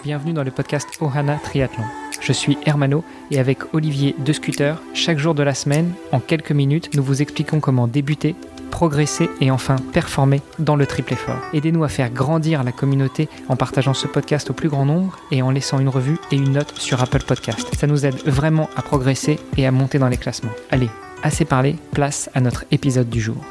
bienvenue dans le podcast Ohana Triathlon. Je suis Hermano et avec Olivier de Scooter, chaque jour de la semaine, en quelques minutes, nous vous expliquons comment débuter, progresser et enfin performer dans le triple effort. Aidez-nous à faire grandir la communauté en partageant ce podcast au plus grand nombre et en laissant une revue et une note sur Apple Podcast. Ça nous aide vraiment à progresser et à monter dans les classements. Allez, assez parlé, place à notre épisode du jour.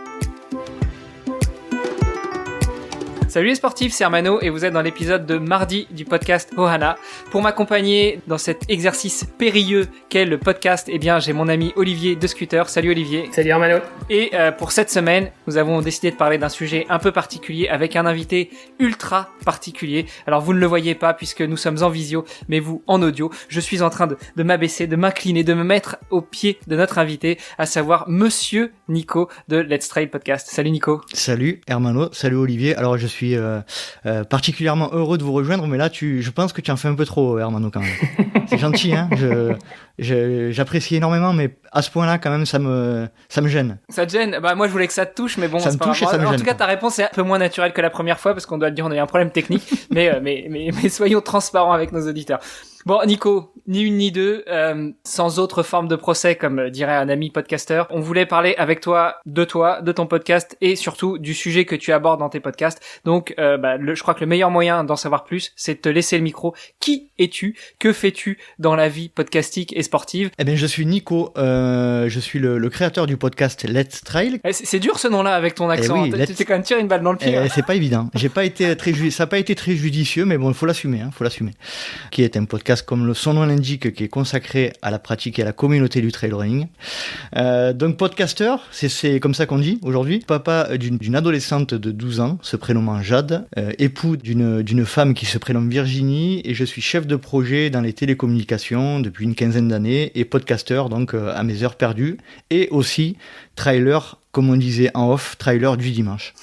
Salut les sportifs, c'est Hermano et vous êtes dans l'épisode de mardi du podcast Ohana. Pour m'accompagner dans cet exercice périlleux qu'est le podcast, eh bien j'ai mon ami Olivier de Scooter. Salut Olivier. Salut Hermano. Et pour cette semaine, nous avons décidé de parler d'un sujet un peu particulier avec un invité ultra particulier. Alors vous ne le voyez pas puisque nous sommes en visio, mais vous en audio. Je suis en train de m'abaisser, de m'incliner, de me mettre au pied de notre invité, à savoir Monsieur Nico de Let's Trail Podcast. Salut Nico. Salut Hermano, salut Olivier. Alors je suis particulièrement heureux de vous rejoindre, mais là je pense que tu en fais un peu trop, Hermano, quand même. C'est gentil, hein. J'apprécie énormément, mais à ce point-là, quand même, ça me gêne. Ça te gêne? Bah moi je voulais que ça te touche, mais bon, ça me touche et ça me gêne. En tout cas, ta réponse est un peu moins naturelle que la première fois, parce qu'on doit le dire, on a eu un problème technique. mais soyons transparents avec nos auditeurs. Bon, Nico, ni une ni deux, sans autre forme de procès, comme dirait un ami podcasteur. On voulait parler avec toi, de ton podcast, et surtout du sujet que tu abordes dans tes podcasts. Donc, je crois que le meilleur moyen d'en savoir plus, c'est de te laisser le micro. Qui es-tu? Que fais-tu dans la vie podcastique et sportive? Eh bien, je suis Nico, je suis le créateur du podcast Let's Trail. C'est dur ce nom-là avec ton accent. Oui, tu t'es quand même tiré une balle dans le pied. C'est pas évident. Ça n'a pas été très judicieux, mais bon, il faut l'assumer, Qui est un podcast, comme son nom l'indique, qui est consacré à la pratique et à la communauté du trail running. Donc podcasteur, c'est comme ça qu'on dit aujourd'hui. Papa d'une adolescente de 12 ans, se prénommant Jade, époux d'une femme qui se prénomme Virginie, et je suis chef de projet dans les télécommunications depuis une quinzaine d'années, et podcasteur donc à mes heures perdues, et aussi trailer, comme on disait en off, trailer du dimanche.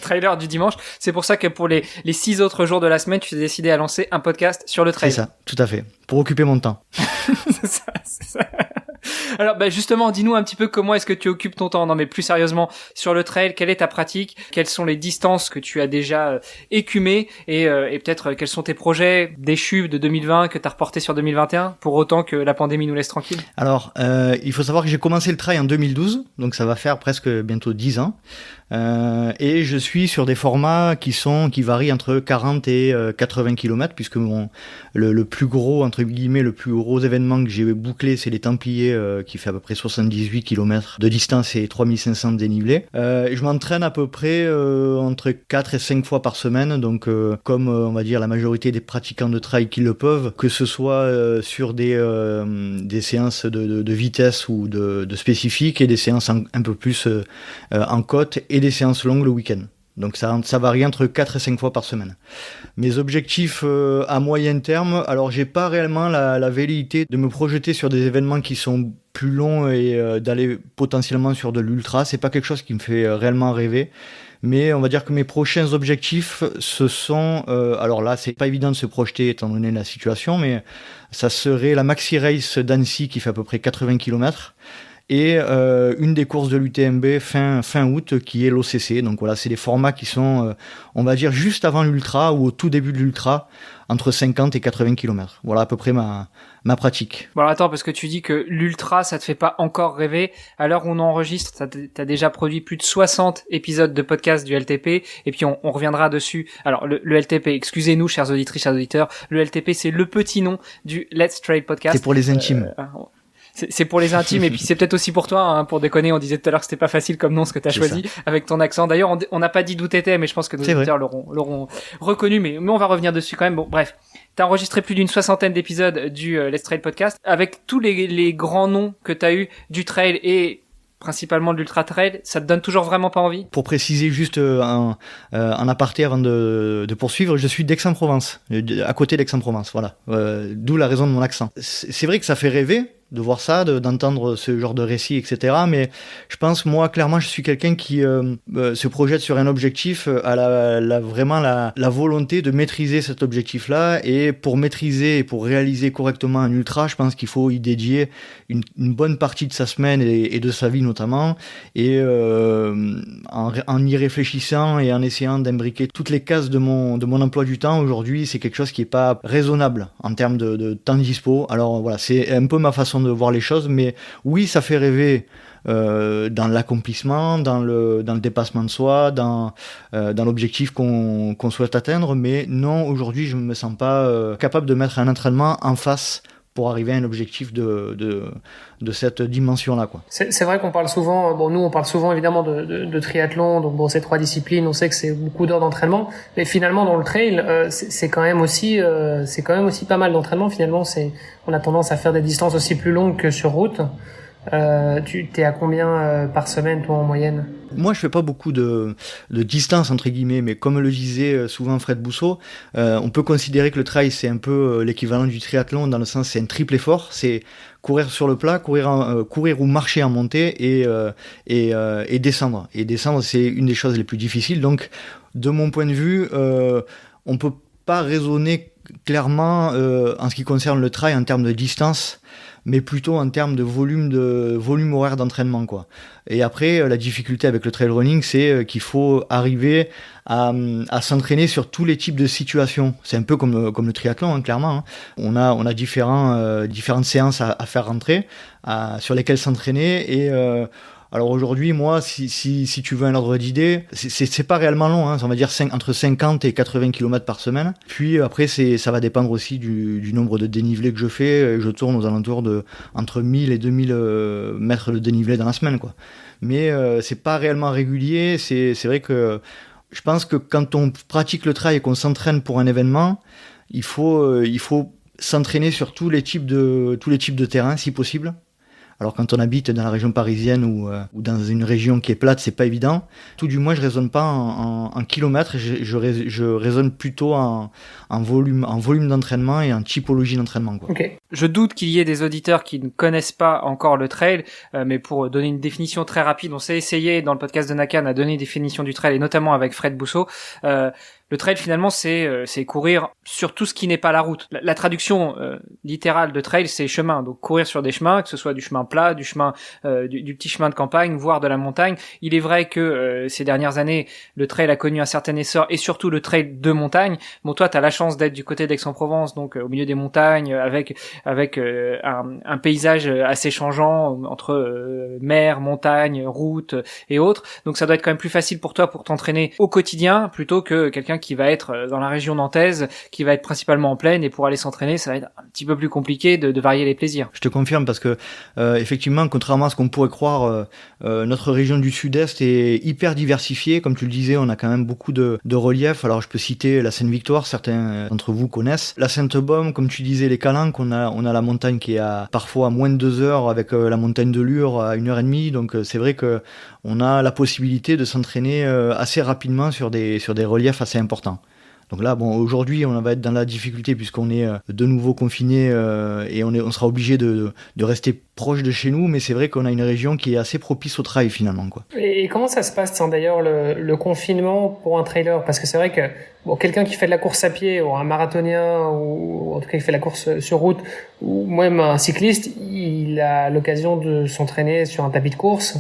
Trailer du dimanche, c'est pour ça que pour les 6 autres jours de la semaine, tu t'es décidé à lancer un podcast sur le trail. C'est ça, tout à fait, pour occuper mon temps. c'est ça. Alors justement, dis-nous un petit peu comment est-ce que tu occupes ton temps. Non mais plus sérieusement, sur le trail, quelle est ta pratique? Quelles sont les distances que tu as déjà écumées et peut-être quels sont tes projets déchus de 2020 que tu as reportés sur 2021 pour autant que la pandémie nous laisse tranquille? Alors, il faut savoir que j'ai commencé le trail en 2012, donc ça va faire presque bientôt 10 ans. Et je suis sur des formats qui varient entre 40 et 80 km, puisque le plus gros, entre guillemets, le plus gros événement que j'ai bouclé, c'est les Templiers, qui fait à peu près 78 km de distance et 3500 de dénivelé. Je m'entraîne à peu près entre 4 et 5 fois par semaine, donc comme on va dire la majorité des pratiquants de trail qui le peuvent, que ce soit sur des séances de vitesse ou de spécifiques, et des séances un peu plus en côte, et des séances longues le week-end. Donc ça varie entre 4 et 5 fois par semaine. Mes objectifs à moyen terme, alors j'ai pas réellement la velléité de me projeter sur des événements qui sont plus longs et d'aller potentiellement sur de l'ultra. C'est pas quelque chose qui me fait réellement rêver. Mais on va dire que mes prochains objectifs, ce sont... alors là, c'est pas évident de se projeter étant donné la situation, mais ça serait la Maxi Race d'Annecy qui fait à peu près 80 km. Et une des courses de l'UTMB fin août qui est l'OCC. Donc voilà, c'est des formats qui sont, on va dire, juste avant l'ultra ou au tout début de l'ultra, entre 50 et 80 km. Voilà à peu près ma pratique. Bon alors attends, parce que tu dis que l'ultra, ça te fait pas encore rêver. À l'heure où on enregistre, t'as déjà produit plus de 60 épisodes de podcast du LTP, et puis on reviendra dessus. Alors le LTP, excusez-nous chers auditrices, chers auditeurs, le LTP c'est le petit nom du Let's Trail Podcast. C'est pour les intimes. C'est pour les intimes, et puis c'est peut-être aussi pour toi, hein, pour déconner. On disait tout à l'heure que c'était pas facile comme nom ce que t'as choisi, avec ton accent. D'ailleurs, on n'a pas dit d'où t'étais, mais je pense que nos auditeurs l'auront reconnu, mais on va revenir dessus quand même. Bon, bref. T'as enregistré plus d'une 60aine d'épisodes du Let's Trail Podcast, avec tous les grands noms que t'as eu du trail et principalement de l'ultra trail. Ça te donne toujours vraiment pas envie? Pour préciser juste en aparté avant de poursuivre, je suis d'Aix-en-Provence, à côté d'Aix-en-Provence, voilà. D'où la raison de mon accent. C'est vrai que ça fait rêver, de voir ça, d'entendre ce genre de récit, etc. Mais je pense, moi, clairement, je suis quelqu'un qui se projette sur un objectif, vraiment la volonté de maîtriser cet objectif-là. Et pour maîtriser et pour réaliser correctement un ultra, je pense qu'il faut y dédier une bonne partie de sa semaine et de sa vie notamment. Et en y réfléchissant et en essayant d'imbriquer toutes les cases de mon emploi du temps, aujourd'hui, c'est quelque chose qui est pas raisonnable en termes de temps dispo. Alors voilà, c'est un peu ma façon de voir les choses, mais oui, ça fait rêver dans l'accomplissement, dans le dépassement de soi, dans l'objectif qu'on souhaite atteindre, mais non, aujourd'hui, je me sens pas capable de mettre un entraînement en face pour arriver à un objectif de cette dimension-là, quoi. C'est vrai qu'on parle souvent, nous on parle souvent évidemment de triathlon, donc ces 3 disciplines, on sait que c'est beaucoup d'heures d'entraînement, mais finalement dans le trail, c'est quand même aussi pas mal d'entraînement. Finalement, on a tendance à faire des distances aussi plus longues que sur route. Tu t'es à combien par semaine, toi, en moyenne? Moi, je fais pas beaucoup de distance, entre guillemets, mais comme le disait souvent Fred Bousseau, on peut considérer que le trail, c'est un peu l'équivalent du triathlon, dans le sens, c'est un triple effort, c'est courir sur le plat, courir ou marcher en montée et descendre. Et descendre, c'est une des choses les plus difficiles. Donc, de mon point de vue, on peut pas raisonner clairement en ce qui concerne le trail en termes de distance, mais plutôt en termes de volume horaire d'entraînement, quoi. Et après, la difficulté avec le trail running, c'est qu'il faut arriver à s'entraîner sur tous les types de situations. C'est un peu comme le triathlon, hein, clairement. Hein. On a différentes séances à faire rentrer, sur lesquelles s'entraîner. Et alors aujourd'hui, moi, si tu veux un ordre d'idée, c'est pas réellement long, hein, on va dire entre 50 et 80 km par semaine. Puis après, ça va dépendre aussi du nombre de dénivelés que je fais. Je tourne aux alentours de entre 1000 et 2000 mètres de dénivelé dans la semaine, quoi. Mais c'est pas réellement régulier. C'est vrai que je pense que quand on pratique le trail et qu'on s'entraîne pour un événement, il faut s'entraîner sur tous les types de terrains, si possible. Alors quand on habite dans la région parisienne ou dans une région qui est plate, c'est pas évident. Tout du moins, je raisonne pas en kilomètres, je raisonne plutôt en volume d'entraînement et en typologie d'entraînement, quoi. Okay. Je doute qu'il y ait des auditeurs qui ne connaissent pas encore le trail, mais pour donner une définition très rapide, on s'est essayé dans le podcast de Nakan à donner une définition du trail, et notamment avec Fred Bousseau. Le trail, finalement, c'est courir sur tout ce qui n'est pas la route. La traduction littérale de trail, c'est chemin. Donc courir sur des chemins, que ce soit du chemin plat, du chemin du petit chemin de campagne, voire de la montagne. Il est vrai que ces dernières années, le trail a connu un certain essor, et surtout le trail de montagne. Bon, toi, t'as la chance d'être du côté d'Aix-en-Provence, donc au milieu des montagnes, avec un paysage assez changeant entre mer, montagne, route et autres. Donc ça doit être quand même plus facile pour toi pour t'entraîner au quotidien plutôt que quelqu'un qui va être dans la région nantaise, qui va être principalement en plaine, et pour aller s'entraîner, ça va être un petit peu plus compliqué de varier les plaisirs. Je te confirme, parce que effectivement, contrairement à ce qu'on pourrait croire, notre région du Sud-Est est hyper diversifiée. Comme tu le disais, on a quand même beaucoup de relief. Alors je peux citer la Sainte-Victoire, certains d'entre vous connaissent. La Sainte-Baume, comme tu disais, les Calanques, on a la montagne qui est parfois à moins de 2 heures, avec la montagne de Lure à 1h30. Donc c'est vrai que on a la possibilité de s'entraîner assez rapidement sur des reliefs assez importants. Donc là, bon, aujourd'hui, on va être dans la difficulté puisqu'on est de nouveau confiné et on sera obligé de rester proche de chez nous, mais c'est vrai qu'on a une région qui est assez propice au trail finalement, quoi. Et comment ça se passe, d'ailleurs, le confinement pour un trailer? Parce que c'est vrai que quelqu'un qui fait de la course à pied, ou un marathonien, ou en tout cas qui fait de la course sur route, ou même un cycliste, il a l'occasion de s'entraîner sur un tapis de course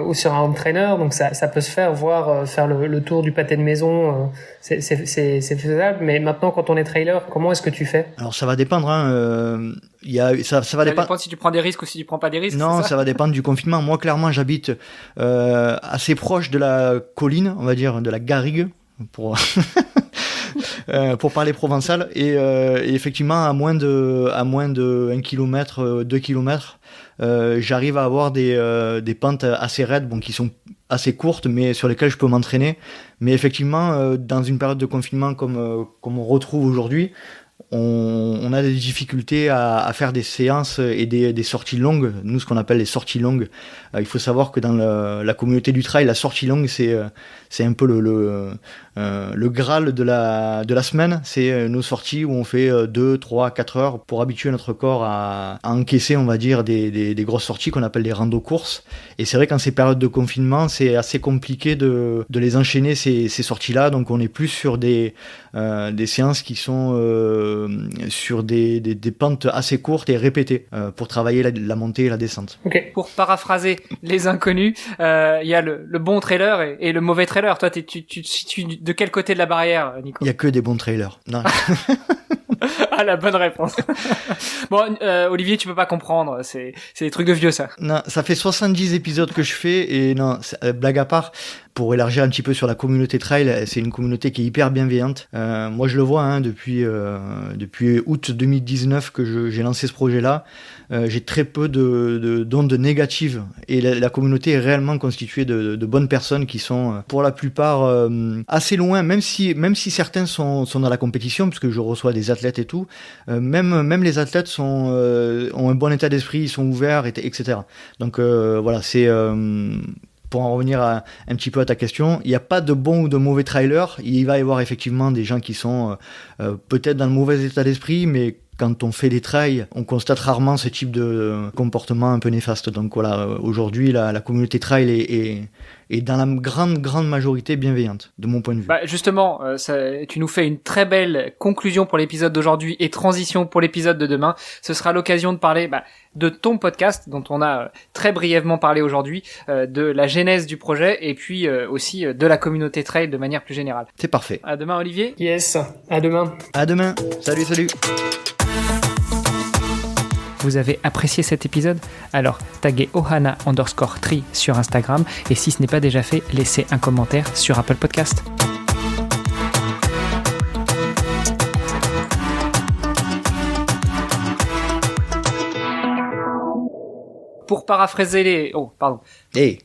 ou sur un home trainer, donc ça peut se faire, voire faire le tour du pâté de maison, c'est faisable. Mais maintenant, quand on est trailer, comment est-ce que tu fais? Alors ça va dépendre, hein. Ça va dépendre si tu prends des risques ou si tu prends pas des risques. Non, ça va dépendre du confinement. Moi, clairement, j'habite assez proche de la colline, on va dire, de la garrigue, pour parler provençal, et effectivement, à moins de 1 km, 2 km, j'arrive à avoir des pentes assez raides, qui sont assez courtes, mais sur lesquelles je peux m'entraîner. Mais effectivement, dans une période de confinement comme on retrouve aujourd'hui, on a des difficultés à faire des séances et des sorties longues. Nous, ce qu'on appelle les sorties longues. Il faut savoir que dans la communauté du trail, la sortie longue, c'est un peu le Graal de la semaine. C'est nos sorties où on fait 2, 3, 4 heures pour habituer notre corps à encaisser, on va dire, des grosses sorties qu'on appelle des rando-courses. Et c'est vrai qu'en ces périodes de confinement, c'est assez compliqué de les enchaîner, ces sorties-là. Donc on est plus sur des séances qui sont sur des pentes assez courtes et répétées pour travailler la montée et la descente. Okay. Pour paraphraser les inconnus, il y a le bon trailer et le mauvais trailer. Toi, tu te situes de quel côté de la barrière, Nico? Il y a que des bons trailers. Non. Ah, la bonne réponse. Bon, Olivier, tu peux pas comprendre. C'est des trucs de vieux, ça. Non, ça fait 70 épisodes que je fais et non, blague à part, pour élargir un petit peu sur la communauté trail, c'est une communauté qui est hyper bienveillante. Moi, je le vois depuis août 2019 que j'ai lancé ce projet-là. J'ai très peu d'ondes négatives et la communauté est réellement constituée de bonnes personnes qui sont pour la plupart assez loin, même si certains sont dans la compétition, parce que je reçois des athlètes et tout. Même les athlètes ont un bon état d'esprit, ils sont ouverts, etc. Donc voilà, c'est pour en revenir un petit peu à ta question, il n'y a pas de bon ou de mauvais trailer. Il va y avoir effectivement des gens qui sont peut-être dans le mauvais état d'esprit, mais quand on fait des trails, on constate rarement ce type de comportement un peu néfaste. Donc voilà, aujourd'hui, la communauté trail est dans la grande majorité bienveillante, de mon point de vue. Bah justement, tu nous fais une très belle conclusion pour l'épisode d'aujourd'hui et transition pour l'épisode de demain. Ce sera l'occasion de parler de ton podcast, dont on a très brièvement parlé aujourd'hui, de la genèse du projet et puis aussi de la communauté trail de manière plus générale. C'est parfait. À demain, Olivier. Yes, à demain. À demain. Salut. Vous avez apprécié cet épisode? Alors taguez ohana_tri sur Instagram et si ce n'est pas déjà fait, laissez un commentaire sur Apple Podcast. Pour paraphraser les... Oh, pardon. Hey.